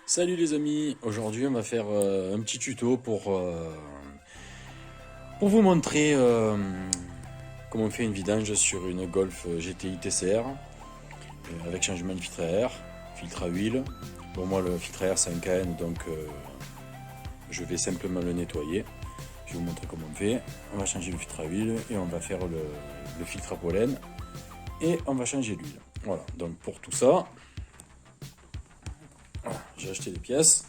Salut les amis, aujourd'hui on va faire un petit tuto pour vous montrer comment on fait une vidange sur une Golf GTI TCR avec changement de filtre à air, filtre à huile. Bon, moi le filtre à air c'est un KN, donc je vais simplement le nettoyer. Je vais vous montrer comment on fait. On va changer le filtre à huile et on va faire le filtre à pollen et on va changer l'huile. Voilà, donc pour tout ça, j'ai acheté des pièces.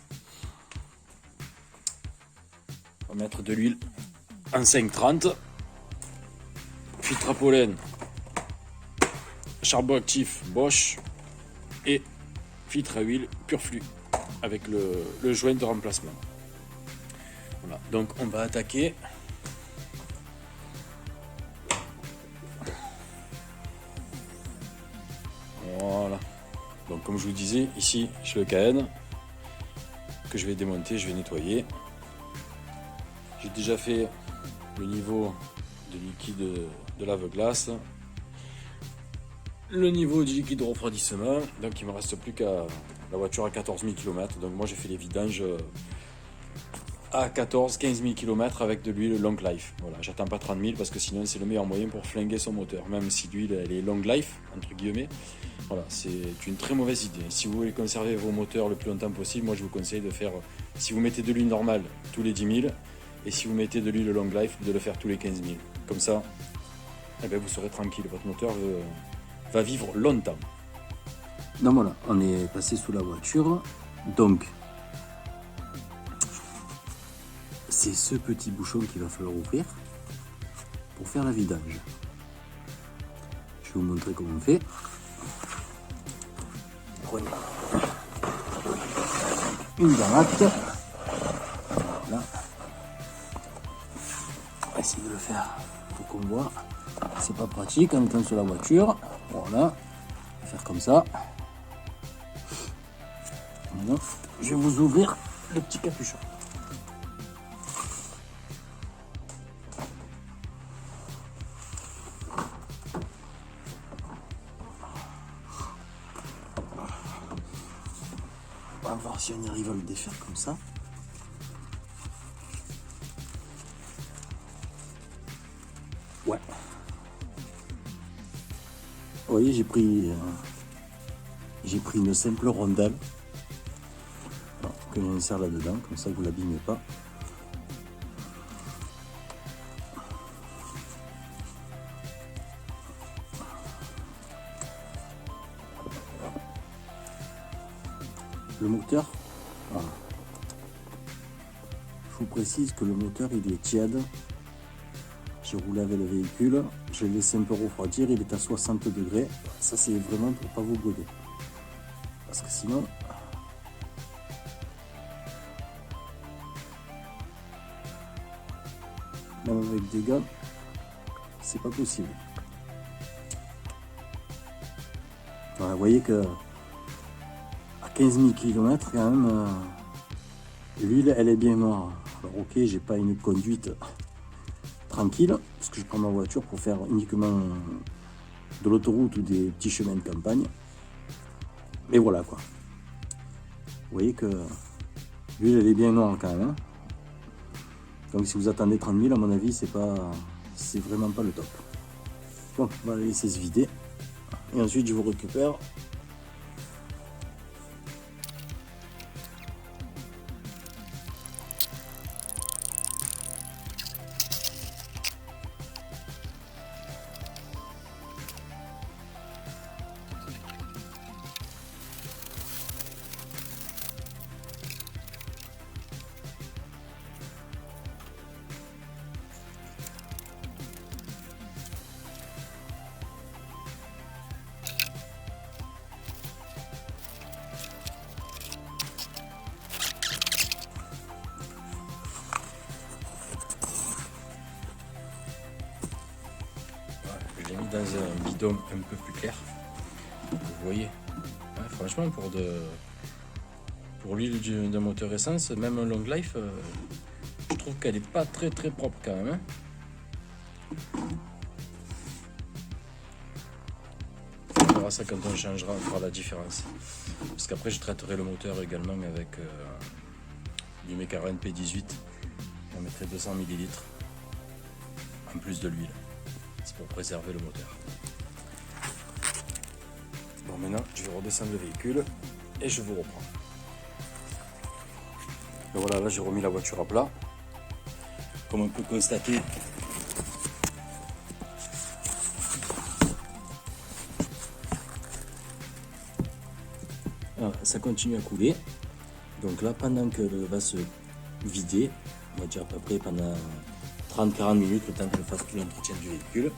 On va mettre de l'huile en 5,30. Filtre à pollen, charbon actif Bosch et filtre à huile Purflux avec le joint de remplacement. Voilà, donc on va attaquer. Voilà. Donc comme je vous disais, ici j'ai le KN que je vais démonter, je vais nettoyer. J'ai déjà fait le niveau de liquide de lave-glace, le niveau du liquide de refroidissement, donc il me reste plus qu'à la voiture à 14 000 km. Donc moi j'ai fait les vidanges à 14-15 000 km avec de l'huile long life. Voilà, j'attends pas 30 000 parce que sinon c'est le meilleur moyen pour flinguer son moteur, même si l'huile elle est long life entre guillemets. Voilà, c'est une très mauvaise idée. Si vous voulez conserver vos moteurs le plus longtemps possible, moi je vous conseille de faire, si vous mettez de l'huile normale tous les 10 000, et si vous mettez de l'huile long life, de le faire tous les 15 000. Comme ça, eh bien, vous serez tranquille, votre moteur va vivre longtemps. Donc voilà, on est passé sous la voiture. Donc, c'est ce petit bouchon qu'il va falloir ouvrir pour faire la vidange. Je vais vous montrer comment on fait. Prenez une granate. Voilà. On va essayer de le faire pour qu'on voit. C'est pas pratique en étant sur la voiture. Voilà. On va faire comme ça. Voilà. Je vais vous ouvrir le petit capuchon. On va voir si on y arrive à le défaire comme ça. Ouais. Vous voyez, j'ai pris une simple rondelle que j'insère là-dedans, comme ça vous l'abîmez pas. Le moteur, voilà. Je vous précise que le moteur il est tiède. J'ai roulé avec le véhicule, je l'ai laissé un peu refroidir, il est à 60 degrés. Ça c'est vraiment pour pas vous brûler. Parce que sinon, même avec des gants, c'est pas possible. Voilà, vous voyez que à 15 000 km quand même, l'huile elle est bien noire. Alors ok, j'ai pas une conduite tranquille, parce que je prends ma voiture pour faire uniquement de l'autoroute ou des petits chemins de campagne. Mais voilà quoi. Vous voyez que l'huile elle est bien noire quand même. Hein. Donc si vous attendez 30 000, à mon avis, c'est vraiment pas le top. Bon, on va la laisser se vider. Et ensuite je vous récupère. Je l'ai mis dans un bidon un peu plus clair. Vous voyez, ouais, franchement pour l'huile d'un moteur essence, même un long life, je trouve qu'elle n'est pas très propre quand même. Hein. On verra ça quand on changera, on fera la différence. Parce qu'après je traiterai le moteur également avec du Mecaren P18. On mettrait 200 ml en plus de l'huile. C'est pour préserver le moteur. Bon, maintenant je vais redescendre le véhicule et je vous reprends. Et voilà, là j'ai remis la voiture à plat. Comme on peut constater, ça continue à couler. Donc là, pendant que va se vider, on va dire à peu près pendant 30-40 minutes, le temps que je fasse tout l'entretien du véhicule.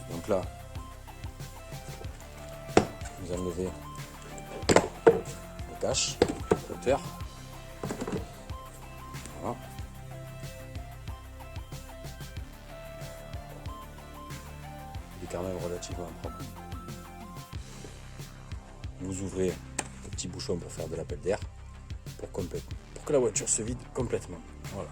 Donc là, vous enlevez le cache, le moteur. Voilà. Il est quand même relativement propre. Vous ouvrez le petit bouchon pour faire de l'appel d'air pour que la voiture se vide complètement. Voilà.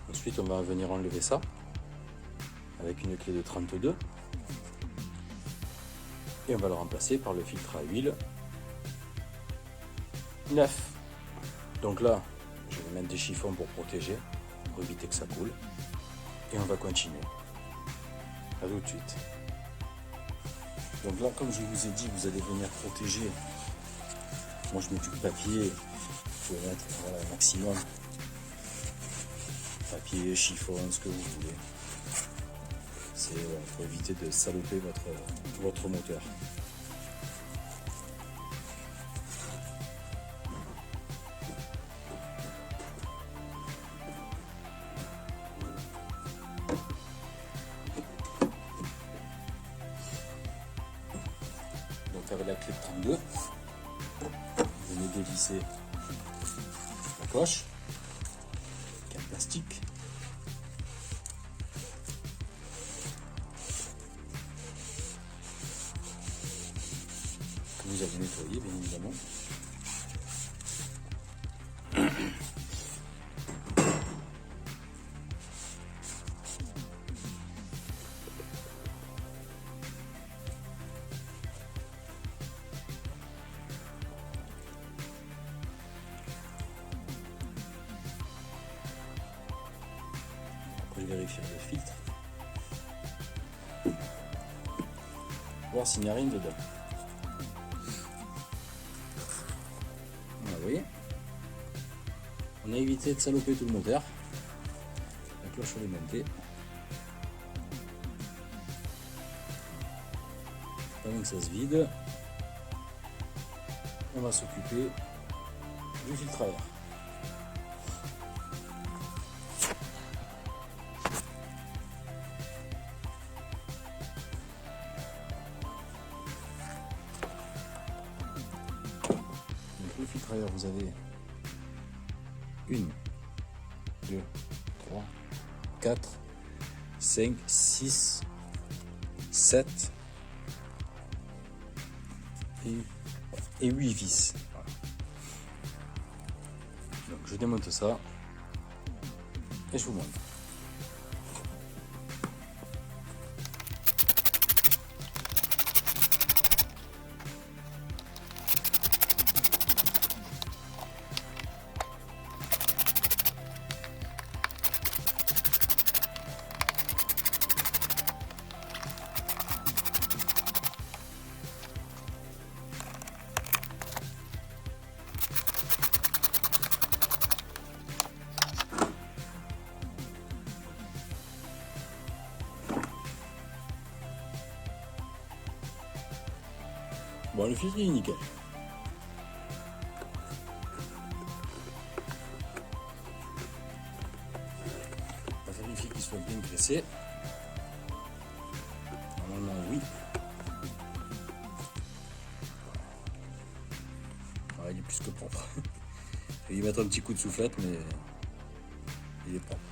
Ensuite, on va venir enlever ça avec une clé de 32 et on va le remplacer par le filtre à huile neuf. Donc là, je vais mettre des chiffons pour protéger, pour éviter que ça coule. Et on va continuer. À tout de suite. Donc là, comme je vous ai dit, vous allez venir protéger. Moi, je mets du papier. Vous pouvez mettre un maximum. Papier, chiffon, ce que vous voulez. C'est pour éviter de saloper votre moteur. Donc avec la clé de 32, vous venez dévisser la coche, qui est en plastique. Que vous allez nettoyer bien évidemment. Je vérifie le filtre, voir s'il n'y a rien dedans. Voilà, vous voyez, on a évité de saloper tout le moteur. La cloche elle est montée. Pendant que ça se vide, on va s'occuper du filtre à air. Le filtre à air, vous avez 1, 2, 3, 4, 5, 6, 7 et 8 vis. Voilà. Donc je démonte ça et je vous montre. Bon, le filtre est nickel. On va vérifier qu'il soit bien graissé. Normalement, oui. Ah, il est plus que propre. Je vais y mettre un petit coup de soufflette, mais il est propre.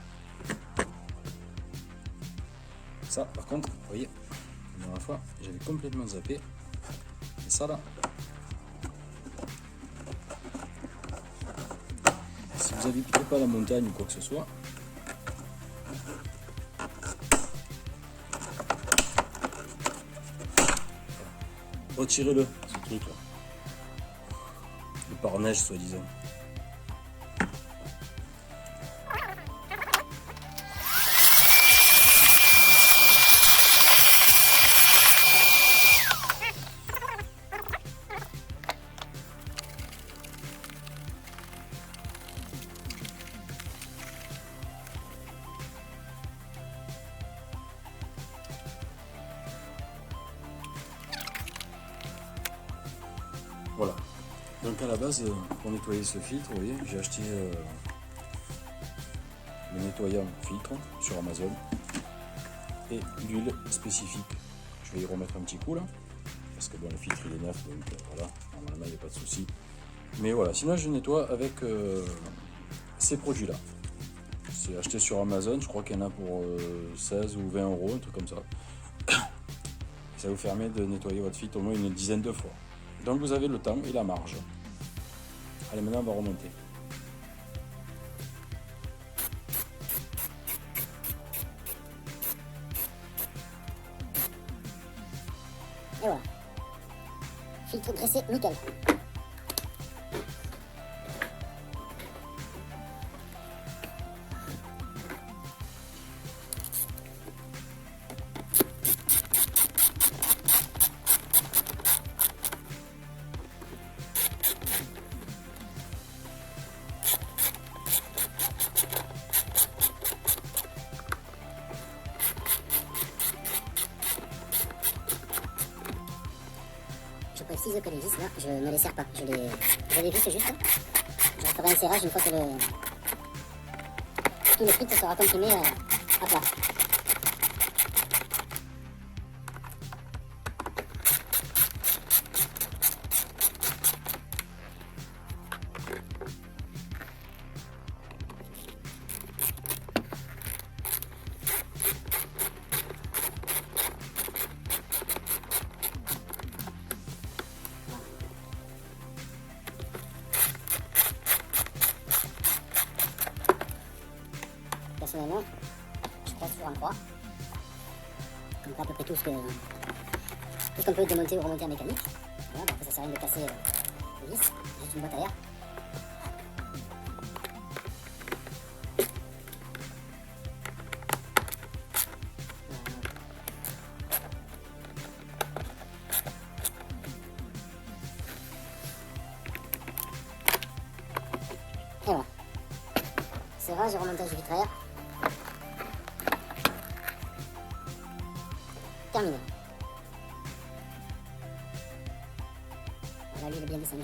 Ça, par contre, vous voyez, la dernière fois, j'avais complètement zappé. Et ça là, si vous n'habitez pas la montagne ou quoi que ce soit, Retirez-le, ce truc là. Le pare-neige soi-disant. Voilà. Donc à la base, pour nettoyer ce filtre, vous voyez, j'ai acheté le nettoyant filtre sur Amazon et l'huile spécifique. Je vais y remettre un petit coup là, parce que bon, le filtre il est neuf, donc voilà, normalement il n'y a pas de souci. Mais voilà, sinon je nettoie avec ces produits là. C'est acheté sur Amazon, je crois qu'il y en a pour 16 ou 20 euros, un truc comme ça. Ça vous permet de nettoyer votre filtre au moins une dizaine de fois. Donc vous avez le temps et la marge. Allez, maintenant on va remonter. Et voilà. Filtre dressé, nickel. Je précise que les vis là, je ne les serre pas, je les visse juste. Je ferai un serrage une fois que tout le filtre sera comprimé à plat. Personnellement, je passe sur un 3. Comme ça, à peu près tout ce qu'on peut démonter ou remonter en mécanique. Voilà, bon, après ça sert à rien de casser les vis, juste une boîte à air. Et voilà. Serrage et remontage du vitraire. Terminé. Voilà, l'huile est bien descendue.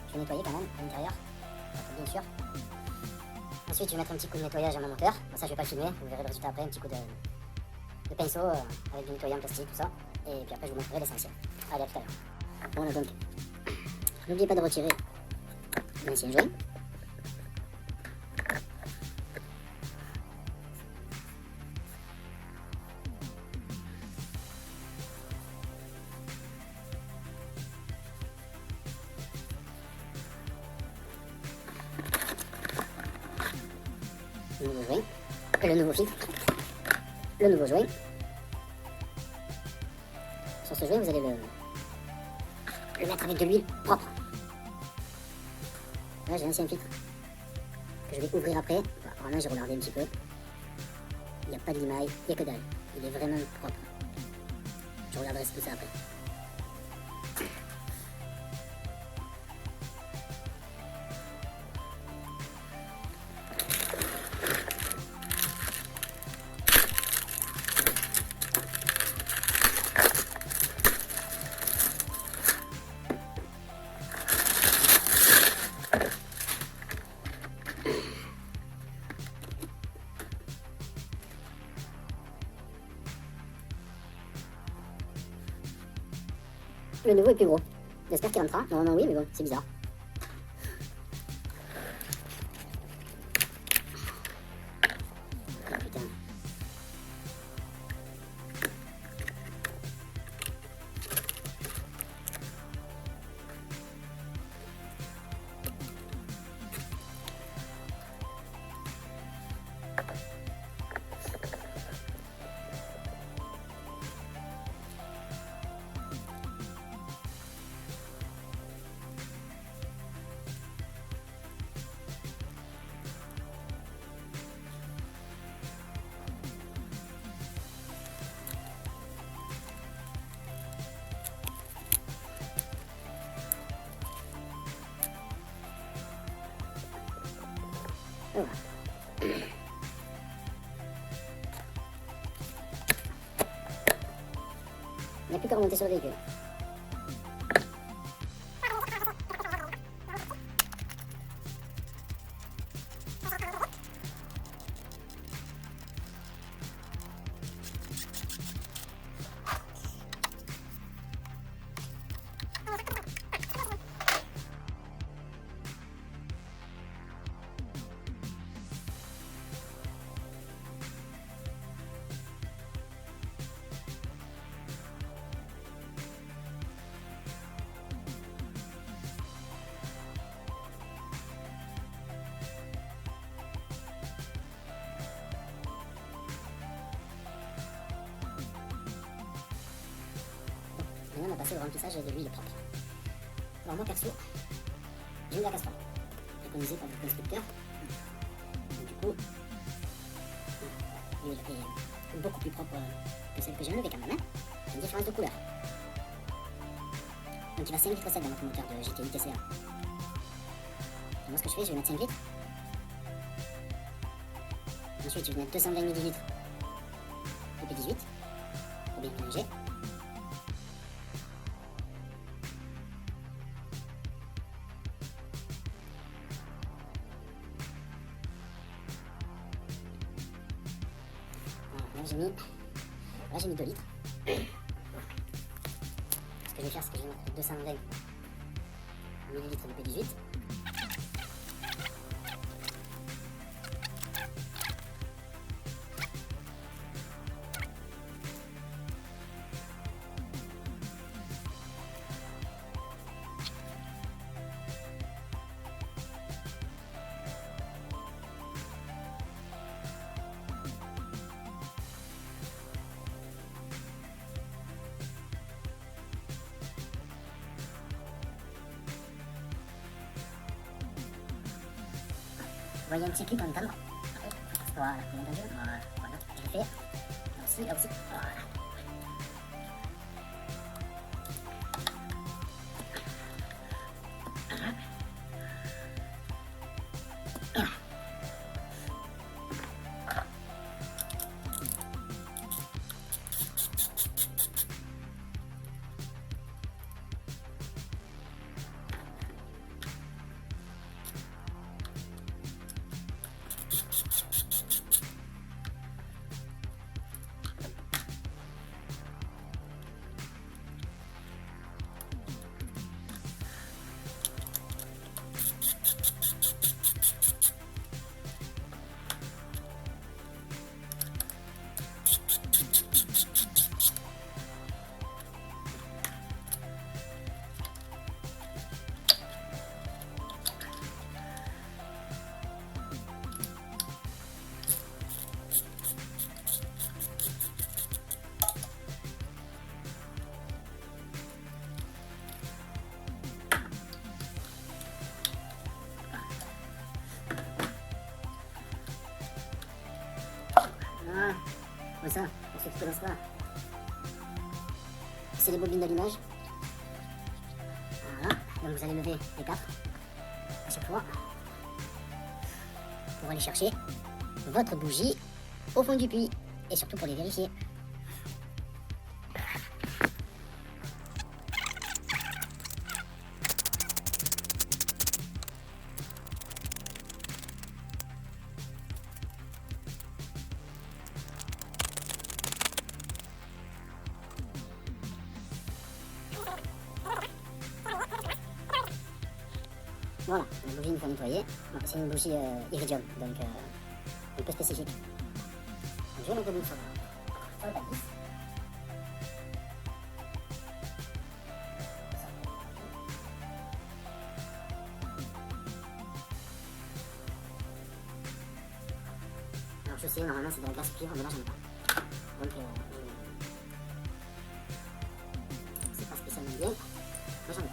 Je vais nettoyer quand même à l'intérieur, bien sûr. Ensuite, je vais mettre un petit coup de nettoyage à mon moteur. Bon, ça, je vais pas le filmer, vous verrez le résultat après. Un petit coup de pinceau avec du nettoyant plastique, tout ça. Et puis après, je vous montrerai l'essentiel. Allez, à tout à l'heure. Voilà donc. N'oubliez pas de retirer l'ancien joint. Le nouveau joint, le nouveau filtre, le nouveau joint. Sur ce joint, vous allez le mettre avec de l'huile propre. Là, j'ai l'ancien filtre que je vais ouvrir après. Bon, apparemment, j'ai regardé un petit peu. Il n'y a pas de limaille, il n'y a que dalle. Il est vraiment propre. Je regarderai tout ça après. Le nouveau est plus gros. J'espère qu'il rentrera. Normalement oui, mais bon, c'est bizarre. Oh, putain. voilà. Il n'y a plus qu'à remonter sur le véhicule. Maintenant, on va passer au remplissage de l'huile propre. Alors moi perso, j'aime la casserole, préconisée par le constructeur. Donc, du coup, l'huile est beaucoup plus propre que celle que j'ai enlevée quand même. Une différence de couleur. Donc il va 5 litres 7 dans notre moteur de GTI TCA. Donc, moi ce que je fais, je vais mettre 5 litres. Ensuite je vais mettre 220 ml de P18 pour bien mélanger. Là j'ai mis 2 litres. Ce que je vais faire, c'est que je vais mettre 220 ml de P18. Vous voyez un petit clic en entendre. Voilà, vous l'avez entendu. Voilà, je l'ai fait. Là aussi, voilà. Ah, ouais, ça, pour ceux qui ne connaissent pas, c'est les bobines d'allumage. Voilà, donc vous allez lever les 4 à chaque fois pour aller chercher votre bougie au fond du puits et surtout pour les vérifier. Voilà, la bougie une fois nettoyée. C'est une bougie iridium, donc un peu spécifique. Donc, je vais mettre de l'huile sur le balise. Alors je sais, normalement c'est de la glace cuivre, mais là j'en ai pas. Donc c'est pas spécialement bien, mais j'en ai pas.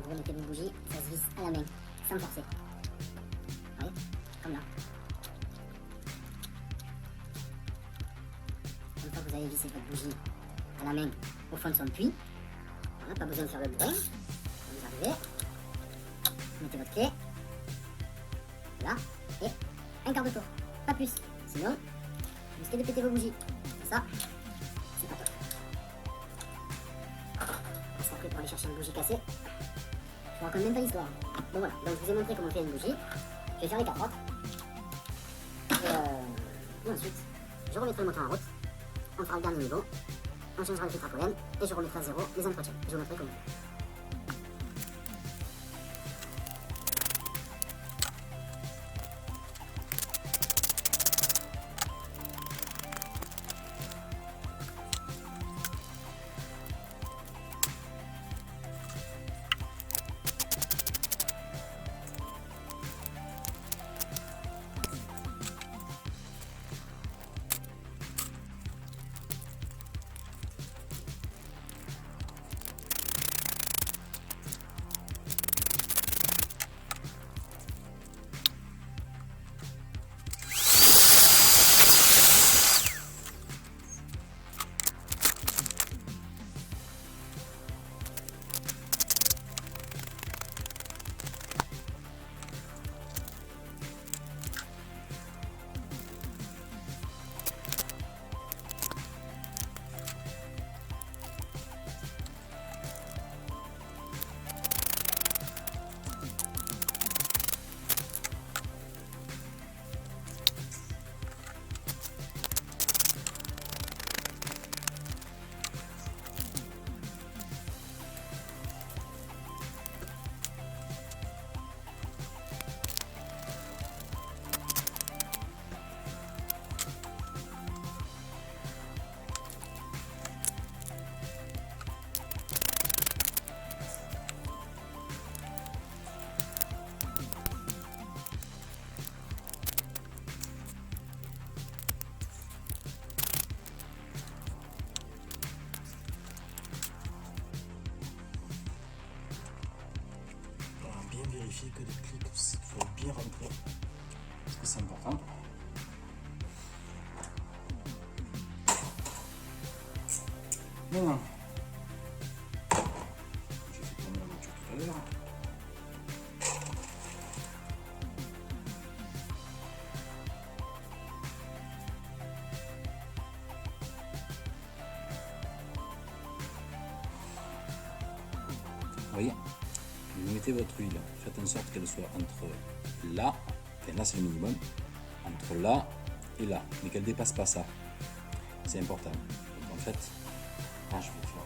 vous remettez vos bougies, ça se visse à la main, sans forcer. Vous voyez, comme là. Une fois que vous avez vissé votre bougie à la main au fond de son puits, voilà, pas besoin de faire le bruit. Vous arrivez, vous mettez votre clé, là, et un quart de tour, pas plus. Sinon, vous risquez de péter vos bougies. Ça, c'est pas top. Parce qu'après, pour aller chercher une bougie cassée, je vous raconte même pas l'histoire. Bon voilà, donc je vous ai montré comment on fait une bougie. Je vais faire les 4 autres. Et ensuite, je remettrai le moteur en route. On fera le dernier niveau. On changera le filtre à pollen. Et je remettrai à zéro les entretiens. Je vous montrerai comment. Vérifier que les clics soient bien rentrés, parce que c'est important. Maintenant, j'ai fait tourner la voiture tout à l'heure. Vous voyez, vous mettez votre huile, faites en sorte qu'elle soit entre là, enfin là c'est le minimum, entre là et là, mais qu'elle ne dépasse pas ça. C'est important. Donc en fait, là je vais faire.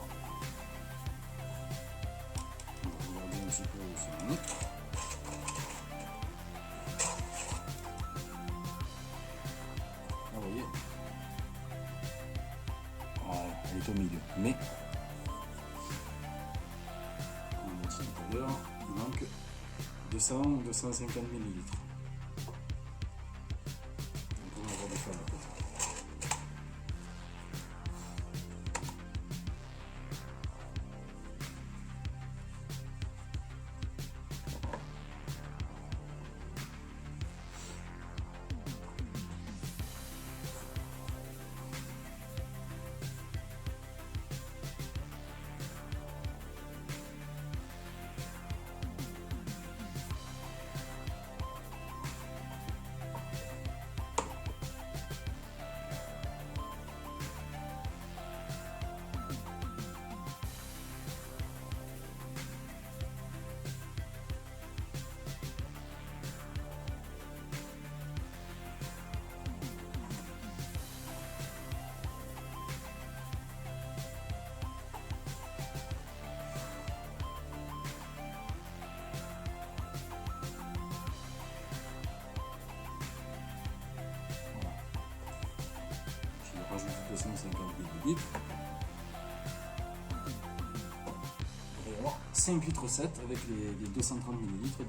On va regarder un petit peu où ça en est. Là, vous voyez, voilà, elle est au milieu, mais il manque 200 ou 250 ml. Donc on va avoir des fois à côté. Rajouter 250 ml. Il va y avoir 5 litres 7 avec les 230 ml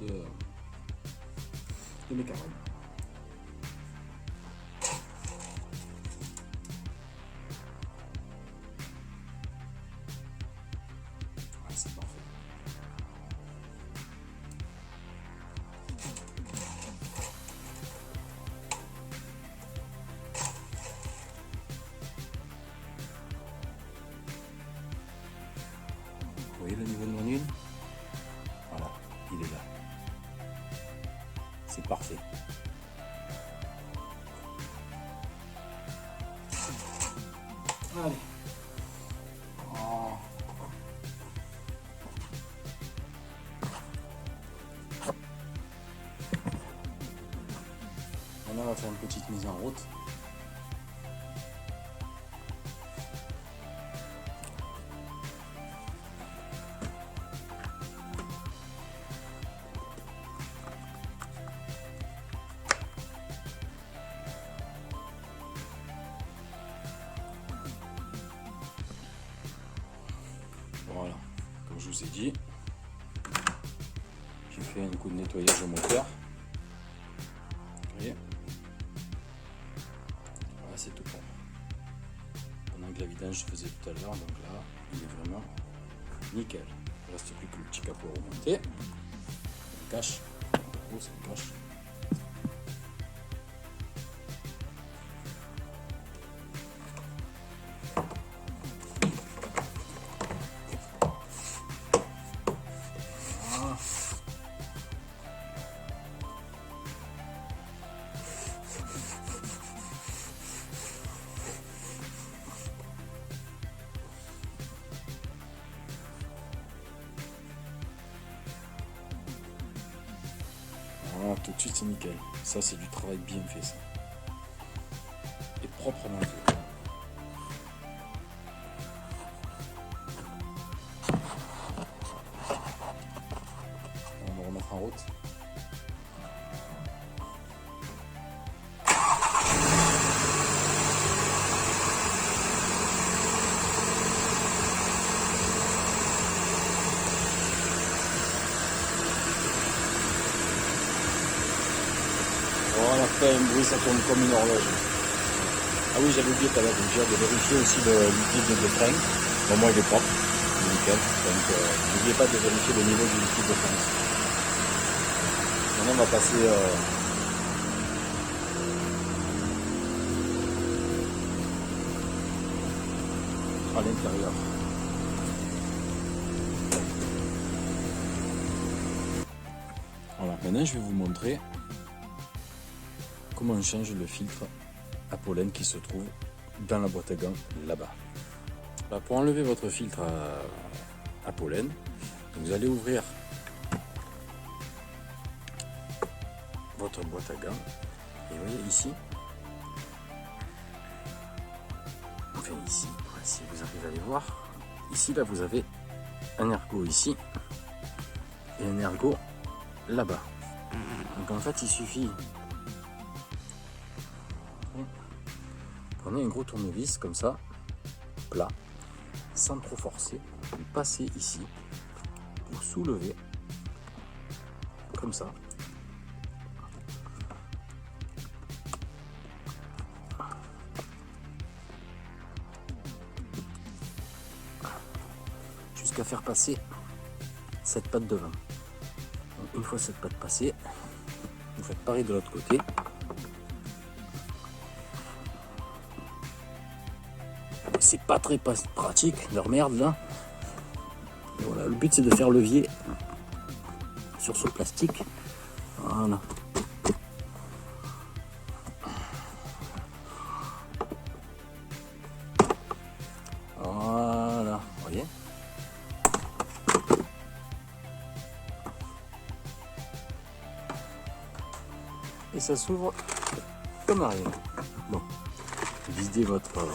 de mécaron. Ouais, c'est parfait. il est là. C'est parfait. Allez. Oh. Maintenant, on va faire une petite mise en route. Voilà, comme je vous ai dit, j'ai fait un coup de nettoyage au moteur. Vous voyez, voilà, c'est tout propre. Pendant que la vidange se faisait tout à l'heure, donc là, il est vraiment nickel. Il ne reste plus que le petit capot à remonter. Le cache, oh, c'est le cache. Voilà, tout de suite c'est nickel. Ça c'est du travail bien fait ça. Et proprement fait. On va remettre en route. Voilà, fait un bruit, ça tourne comme une horloge. Ah oui, j'avais oublié tout à l'heure, donc j'ai de vérifier aussi le liquide de frein. Bon, moi il est propre, il est nickel. Donc n'oubliez pas de vérifier le niveau du liquide de frein. Maintenant on va passer à l'intérieur. Voilà, maintenant je vais vous montrer comment on change le filtre à pollen qui se trouve dans la boîte à gants là-bas. Pour enlever votre filtre à pollen, vous allez ouvrir votre boîte à gants et vous voyez ici, enfin ici, si vous arrivez à les voir, ici là vous avez un ergot ici et un ergot là-bas. Donc en fait il suffit, prenez un gros tournevis comme ça, plat, sans trop forcer, vous passez ici, vous soulevez, comme ça. Jusqu'à faire passer cette patte devant. Donc, une fois cette patte passée, vous faites pareil de l'autre côté. C'est pas très pratique, leur merde là. Et voilà, le but c'est de faire levier sur ce plastique. Voilà. Voilà, vous voyez. Et ça s'ouvre comme arrière. Bon, videz votre...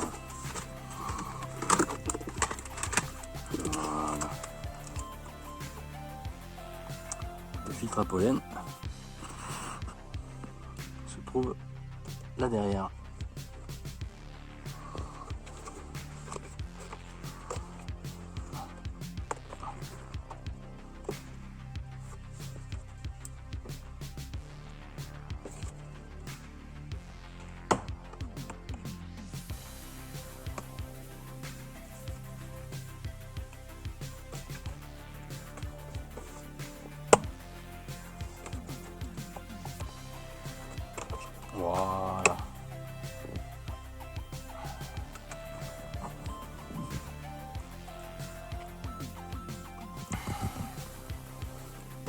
Voilà. Le filtre à pollen se trouve là derrière. Voilà.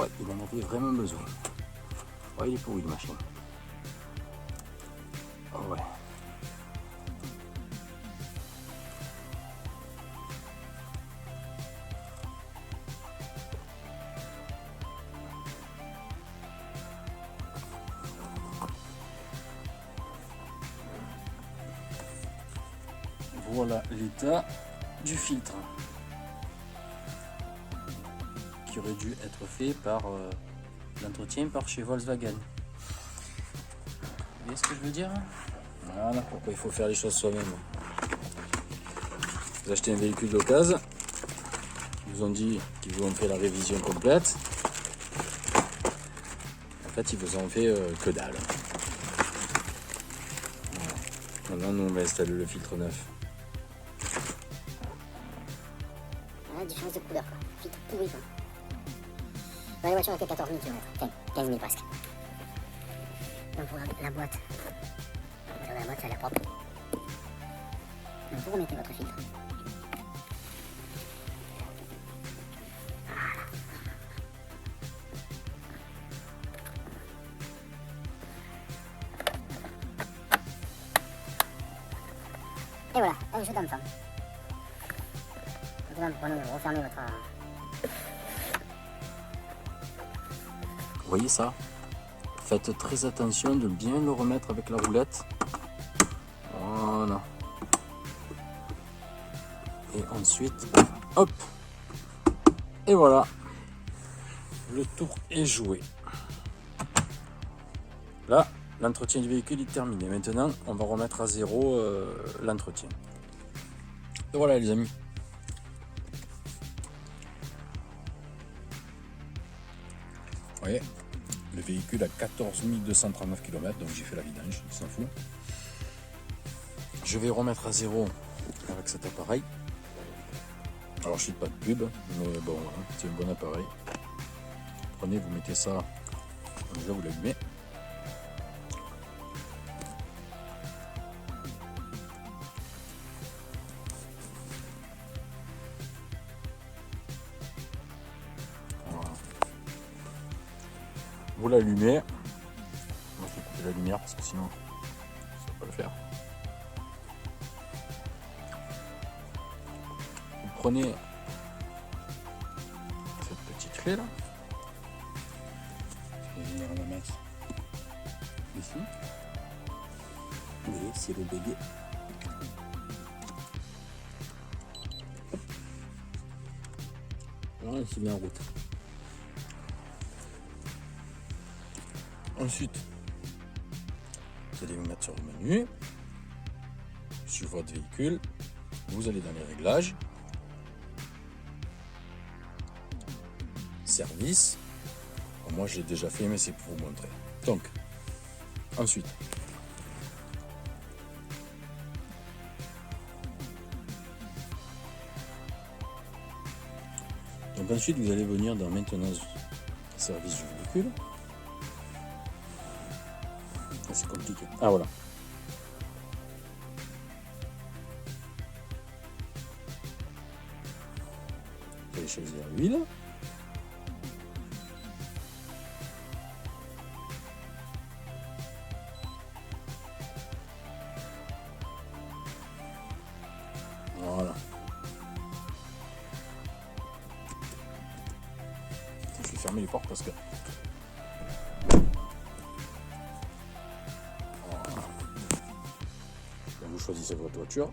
Ouais, il en avait vraiment besoin. Ouais, il est pourri le machin. Oh, ouais. Voilà l'état du filtre qui aurait dû être fait par l'entretien par chez Volkswagen. Vous voyez ce que je veux dire? Voilà pourquoi il faut faire les choses soi-même. Vous achetez un véhicule d'occasion, ils vous ont dit qu'ils vous ont fait la révision complète. En fait, ils vous ont fait que dalle. Voilà. Maintenant, nous on va installer le filtre neuf. Voilà, différence de couleur quoi. Filtre pourri quoi. Bah, la voiture a fait 14 000 km, enfin 15 000 presque. Donc pour la boîte, la boîte ça a l'air propre. Donc vous remettez votre filtre. Et voilà, un jeu d'enfant. Maintenant, vous prenez, vous refermez votre... Vous voyez ça? Faites très attention de bien le remettre avec la roulette. Voilà. Et ensuite, hop. Et voilà. Le tour est joué. Là, l'entretien du véhicule est terminé. Maintenant, on va remettre à zéro l'entretien. Et voilà les amis. Vous voyez, le véhicule a 14 239 km, donc j'ai fait la vidange, il s'en fout. Je vais remettre à zéro avec cet appareil. Alors je ne fais pas de pub, mais bon, voilà, c'est un bon appareil. Prenez, vous mettez ça, déjà vous l'allumez. Voilà. Vous l'allumez. Moi je vais couper la lumière parce que sinon ça va pas le faire. Vous prenez cette petite clé là. Je vais venir la mettre ici. Oui, c'est le bébé. Voilà, il s'est mis en route. Ensuite, vous allez vous mettre sur le menu, sur votre véhicule, vous allez dans les réglages, service. Bon, moi je l'ai déjà fait, mais c'est pour vous montrer. Donc, ensuite, vous allez venir dans maintenance service du véhicule. Ah, c'est compliqué. Ah voilà. Vous allez choisir l'huile. Voilà. Je vais fermer les portes parce que... Voilà. Donc vous choisissez votre voiture.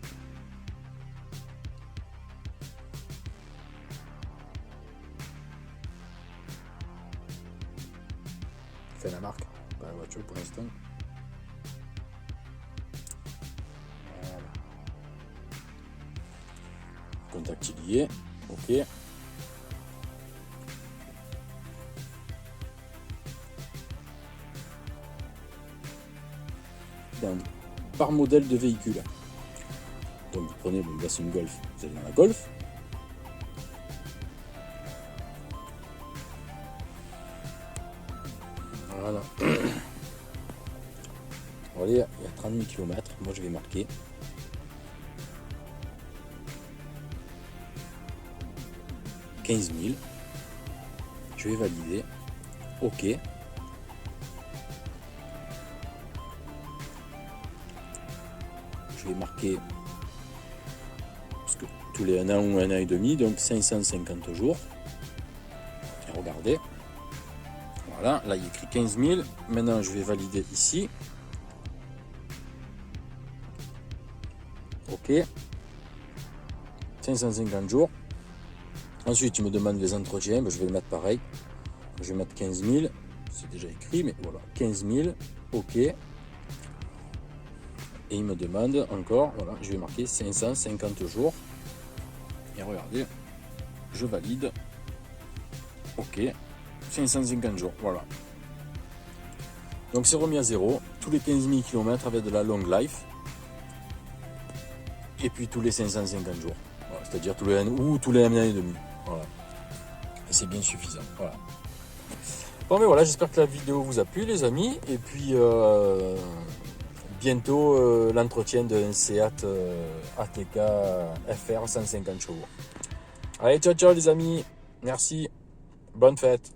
Fait la marque, pas la voiture pour l'instant. Voilà. Contact lié, ok. Par modèle de véhicule. Donc vous prenez, bon, là c'est une Golf, vous allez dans la Golf. Voilà. Voilà, il y a 30 000 km, moi je vais marquer 15 000. Je vais valider. OK. Je vais marquer, parce que tous les 1 an ou 1 an et demi, donc 550 jours. Et regardez. Voilà, là il y a écrit 15 000. Maintenant je vais valider ici. OK. 550 jours. Ensuite, il me demande les entretiens. Ben, je vais le mettre pareil. Je vais mettre 15 000. C'est déjà écrit, mais voilà. 15 000. OK. Et il me demande encore, voilà, je vais marquer 550 jours. Et regardez, je valide. OK. 550 jours, voilà. Donc c'est remis à zéro. Tous les 15 000 km avec de la long life. Et puis tous les 550 jours. Voilà, c'est-à-dire tous les 1 ou tous les 1 an et demi. Voilà. Et c'est bien suffisant. Voilà. Bon mais voilà, j'espère que la vidéo vous a plu les amis. Et puis bientôt l'entretien d'un Seat ATK FR 150 chevaux. Allez, ciao ciao les amis. Merci. Bonne fête.